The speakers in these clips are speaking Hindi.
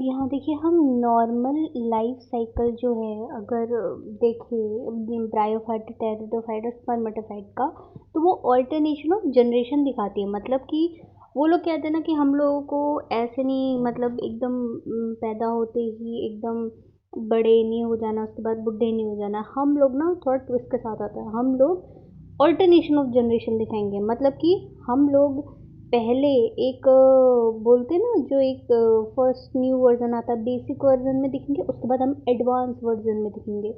यहाँ देखिए हम नॉर्मल लाइफ साइकिल जो है अगर देखें ब्रायोफाइट, टेरिडोफाइट और स्पर्मेटोफाइट का, तो वो ऑल्टरनेशन ऑफ जनरेशन दिखाती है। मतलब कि वो लोग कहते हैं ना कि हम लोगों को ऐसे नहीं, मतलब एकदम पैदा होते ही एकदम बड़े नहीं हो जाना, उसके बाद बुढ़े नहीं हो जाना। हम लोग ना थोड़ा ट्विस्ट के साथ आता है, हम लोग ऑल्टरनेशन ऑफ जनरेशन दिखाएंगे। मतलब कि हम लोग पहले एक बोलते हैं ना, जो एक फर्स्ट न्यू वर्जन आता है बेसिक वर्जन में दिखेंगे, उसके बाद हम एडवांस वर्जन में दिखेंगे।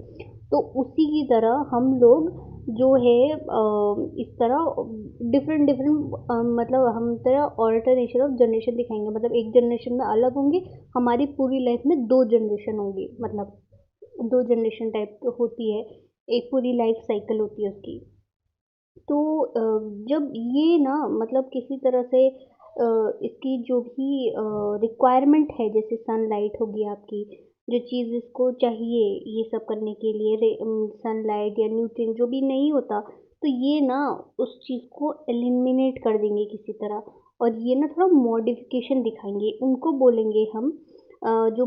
तो उसी की तरह हम लोग जो है इस तरह डिफरेंट डिफरेंट मतलब हम तरह ऑल्टरनेशन ऑफ जनरेशन दिखाएंगे। मतलब एक जनरेशन में अलग होंगे, हमारी पूरी लाइफ में दो जनरेशन होंगी, मतलब दो जनरेशन टाइप होती है, एक पूरी लाइफ साइकिल होती है उसकी। तो जब ये ना मतलब किसी तरह से इसकी जो भी रिक्वायरमेंट है, जैसे सनलाइट होगी आपकी, जो चीज़ इसको चाहिए ये सब करने के लिए, सनलाइट या न्यूट्रिएंट जो भी नहीं होता, तो ये ना उस चीज़ को एलिमिनेट कर देंगे किसी तरह। और ये ना थोड़ा मॉडिफिकेशन दिखाएंगे, उनको बोलेंगे हम जो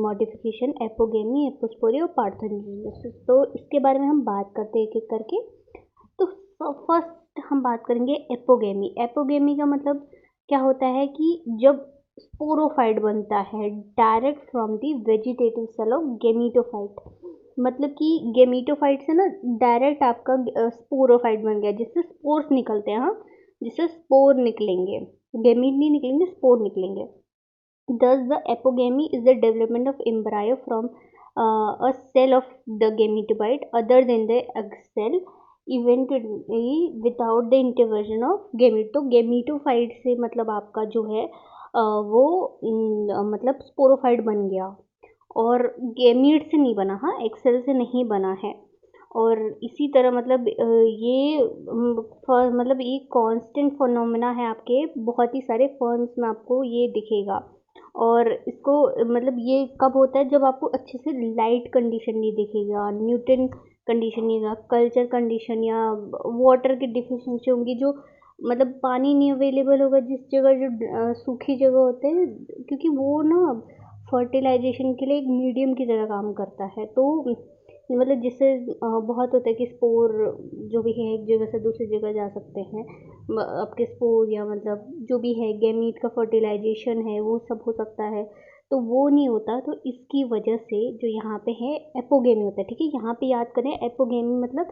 मॉडिफिकेशन एपोगेमी, एपोस्पोरी और पार्थेनोजेनेसिस। तो इसके बारे में हम बात करते हैं एक एक करके। तो फर्स्ट हम बात करेंगे एपोगेमी। एपोगेमी का मतलब क्या होता है कि जब स्पोरोफाइट बनता है direct from the vegetative cell of gametophyte. मतलब कि गेमीटोफाइट से ना डायरेक्ट आपका स्पोरोफाइट बन गया, जिससे स्पोर्स निकलते हैं। हाँ, जिससे स्पोर निकलेंगे, गेमीट नहीं निकलेंगे, स्पोर निकलेंगे। Thus, the apogamy is the development of embryo from a cell of the gametophyte other than the egg cell, eventually without the intervention of gamete। तो गेमीटोफाइट से मतलब आपका जो है वो मतलब स्पोरोफाइट बन गया, और गेमीट से नहीं बना। हाँ, एक्सेल से नहीं बना है। और इसी तरह मतलब ये मतलब एक कांस्टेंट फिनोमेना है, आपके बहुत ही सारे फर्न्स में आपको ये दिखेगा। और इसको मतलब ये कब होता है, जब आपको अच्छे से लाइट कंडीशन नहीं दिखेगा, न्यूटन कंडीशन नहीं होगा, कल्चर कंडीशन या वाटर की डिफिशिएंसी होंगी, जो मतलब पानी नहीं अवेलेबल होगा जिस जगह, जो सूखी जगह होते हैं, क्योंकि वो ना फर्टिलाइजेशन के लिए एक मीडियम की तरह काम करता है। तो मतलब जिससे बहुत होता है कि स्पोर जो भी है एक जगह से दूसरी जगह जा सकते हैं। आपके स्पोर या मतलब जो भी है गेमीट का फर्टिलाइजेशन है वो सब हो सकता है, तो वो नहीं होता। तो इसकी वजह से जो यहाँ पे है एपोगेमी होता है। ठीक है, यहाँ पे याद करें एपोगेमी मतलब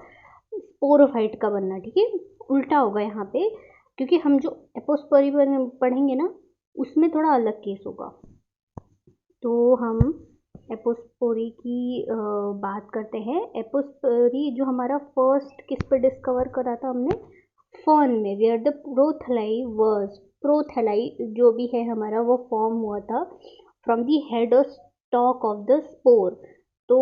स्पोरोफाइट का बनना। ठीक है, उल्टा होगा यहाँ पे, क्योंकि हम जो एपोस्पोरी पढ़ेंगे ना, उसमें थोड़ा अलग केस होगा। तो हम एपोस्पोरी की बात करते हैं। एपोस्पोरी जो हमारा फर्स्ट किस पे डिस्कवर करा था हमने, फर्न में, वेयर द प्रोथेलाई वर्स। प्रोथेलाई जो भी है हमारा वो फॉर्म हुआ था फ्रॉम द हेड और स्टॉक ऑफ द स्पोर। तो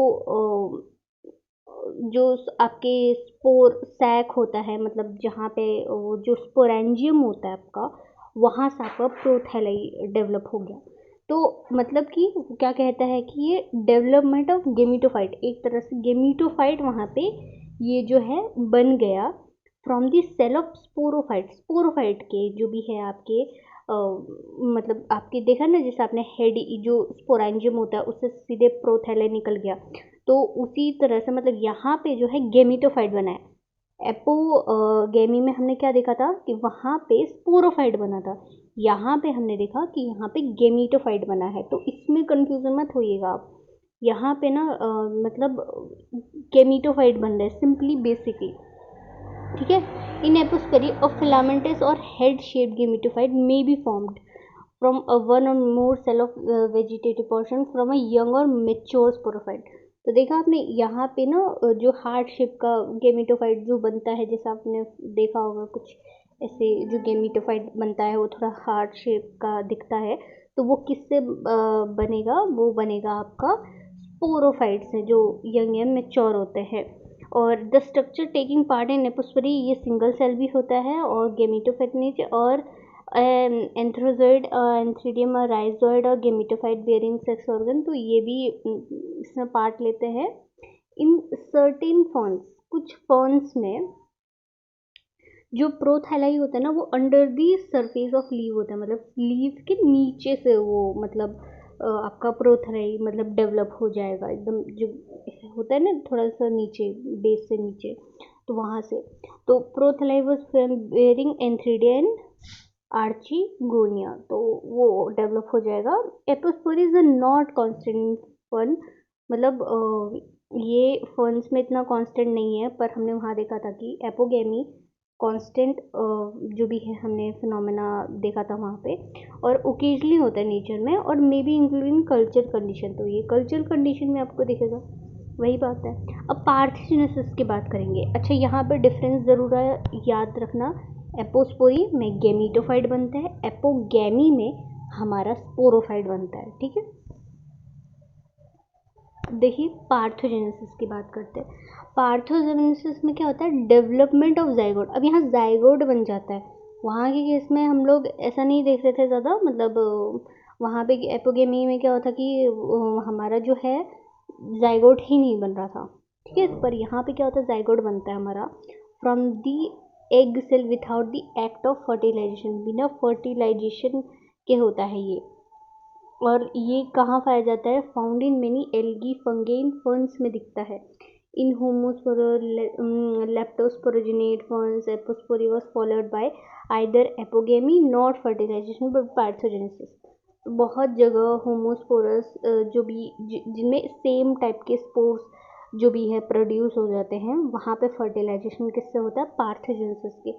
जो आपके स्पोर सैक होता है, मतलब जहाँ पे वो जो स्पोरेंजियम होता है आपका, वहाँ से आपका प्रोथेलाई डेवलप हो गया। तो मतलब कि क्या कहता है कि ये डेवलपमेंट ऑफ गेमीटोफाइट, एक तरह से गेमीटोफाइट वहाँ पे ये जो है बन गया from the cell of sporophyte. Sporophyte के जो भी है आपके मतलब आपके देखा ना, जैसे आपने हेड जो स्पोरेंजियम होता है उससे सीधे प्रोथेलाई निकल गया, तो उसी तरह से मतलब यहाँ पे जो है गेमीटोफाइट बना है। एपोगेमी में हमने क्या देखा था कि वहाँ पे स्पोरोफाइट बना था, यहाँ पे हमने देखा कि यहाँ पे गेमीटोफाइट बना है। तो इसमें कंफ्यूजन मत होइएगा आप, यहाँ पे ना मतलब गेमीटोफाइट बन रहा है सिंपली बेसिकली। ठीक है, इन एपोस्फेरी अ फिलामेंटस और head shaped gametophyte may be formed from a one or more cell of vegetative portion from a young or mature sporophyte। तो देखा आपने यहाँ पे ना जो हार्ट शेप का गेमिटोफाइट जो बनता है, जैसा आपने देखा होगा कुछ ऐसे जो गेमिटोफाइट बनता है वो थोड़ा हार्ट शेप का दिखता है। तो वो किससे बनेगा, वो बनेगा आपका स्पोरोफाइट से, जो यंग या मेच्योर होते हैं। और the structure taking part in apospory, ये सिंगल सेल भी होता है, और गेमिटोफाइट और एंथ्रोजॉइड, एंथ्रीडियम और राइजॉइड और गेमिटोफाइट बेयरिंग सेक्स ऑर्गन, तो ये भी इसमें पार्ट लेते हैं। इन सर्टेन फॉर्म्स, कुछ फॉर्म्स में जो प्रोथैलाई होता है ना, वो under the surface of leave होता है, मतलब लीव के नीचे से वो मतलब आपका प्रोथराई मतलब डेवलप हो जाएगा एकदम, जो होता है ना थोड़ा सा नीचे, बेस से नीचे, तो वहाँ से। तो prothalli was bearing antheridia and archegonia, तो वो डेवलप हो जाएगा। Apospory is not constant fern, मतलब ये फर्न्स में इतना कांस्टेंट नहीं है, पर हमने वहाँ देखा था कि एपोगेमी कांस्टेंट जो भी है हमने फिनोमेना देखा था वहाँ पे, और ओकेजनली होता है नेचर में, और may be including culture condition. तो ये कल्चर कंडीशन में आपको दिखेगा, वही बात है। अब पार्थेनोजेनेसिस की बात करेंगे। अच्छा, यहाँ पे डिफरेंस ज़रूर है, याद रखना। एपोस्पोरी में गैमीटोफाइट बनता है, एपोगैमी में हमारा स्पोरोफाइट बनता है, ठीक है। देखिए पार्थोजेनेसिस की बात करते हैं। पार्थोजेनेसिस में क्या होता है, डेवलपमेंट ऑफ जाइगोट। अब यहाँ जाइगोट बन जाता है, वहाँ के केस में हम लोग ऐसा नहीं देख रहे थे ज़्यादा, मतलब वहाँ पे एपोगेमी में क्या होता कि हमारा जो है जाइगोट ही नहीं बन रहा था, ठीक है। पर यहाँ पे क्या होता है, जाइगोट बनता है हमारा from the egg cell without the act of fertilisation, बिना फर्टिलाइजेशन के होता है ये। और ये कहाँ पाया जाता है, found in many algae, fungi, in ferns में दिखता है। In homosporous leptosporangiate ferns, apospory was followed by either apogamy not fertilization but parthenogenesis. बहुत जगह होमोस्पोरस जो भी जिनमें सेम टाइप के स्पोर्स जो भी है प्रोड्यूस हो जाते हैं, वहाँ पे फर्टिलाइजेशन किससे होता है, पार्थोजेनेसिस के।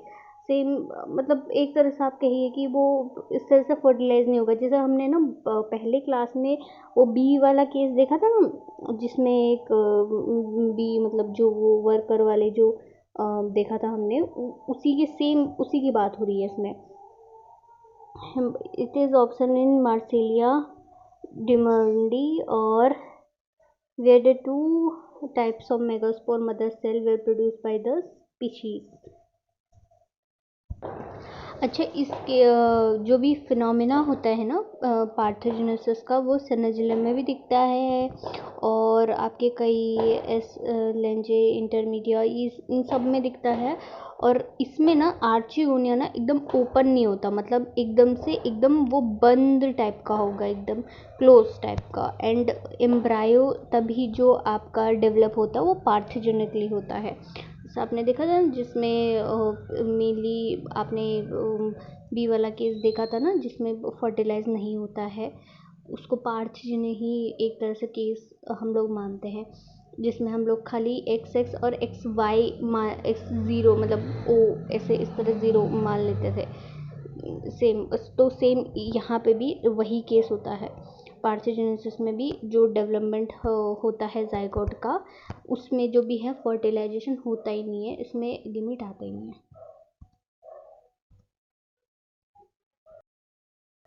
सेम, मतलब एक तरह से आप कहिए कि वो इस तरह से फर्टिलाइज नहीं होगा। जैसे हमने ना पहले क्लास में वो बी वाला केस देखा था ना, जिसमें एक बी मतलब जो वो वर्कर वाले जो देखा था हमने, उसी के सेम उसी की बात हो रही है इसमें। It is option in Marsilea drummondii और where the two types of megaspore mother cell were produced by the species। अच्छा, इसके जो भी फिनोमेना होता है ना पार्थोजेनेसिस का, वो सेनेजिलम में भी दिखता है, और आपके कई एस लेंजे इंटरमीडिया इस इन सब में दिखता है। और इसमें ना आर्चिगोनिया ना एकदम ओपन नहीं होता, मतलब एकदम से एकदम वो बंद टाइप का होगा, एकदम क्लोज टाइप का। एंड एम्ब्रायो तभी जो आपका डेवलप होता है वो पार्थोजेनिकली होता है। जैसे आपने देखा था ना, जिसमें मेनली आपने बी वाला केस देखा था ना, जिसमें फर्टिलाइज नहीं होता है, उसको पार्थोजेन ही एक तरह से केस हम लोग मानते हैं, जिसमें हम लोग खाली एक्स एक्स और एक्स वाई एक्स ज़ीरो मतलब ओ ऐसे इस तरह ज़ीरो मान लेते थे। सेम, तो सेम यहाँ पे भी वही केस होता है। पार्थोजेनेसिस में भी जो डेवलपमेंट होता है जाइगोट का, उसमें जो भी है फर्टिलाइजेशन होता ही नहीं है, इसमें लिमिट आता ही नहीं है।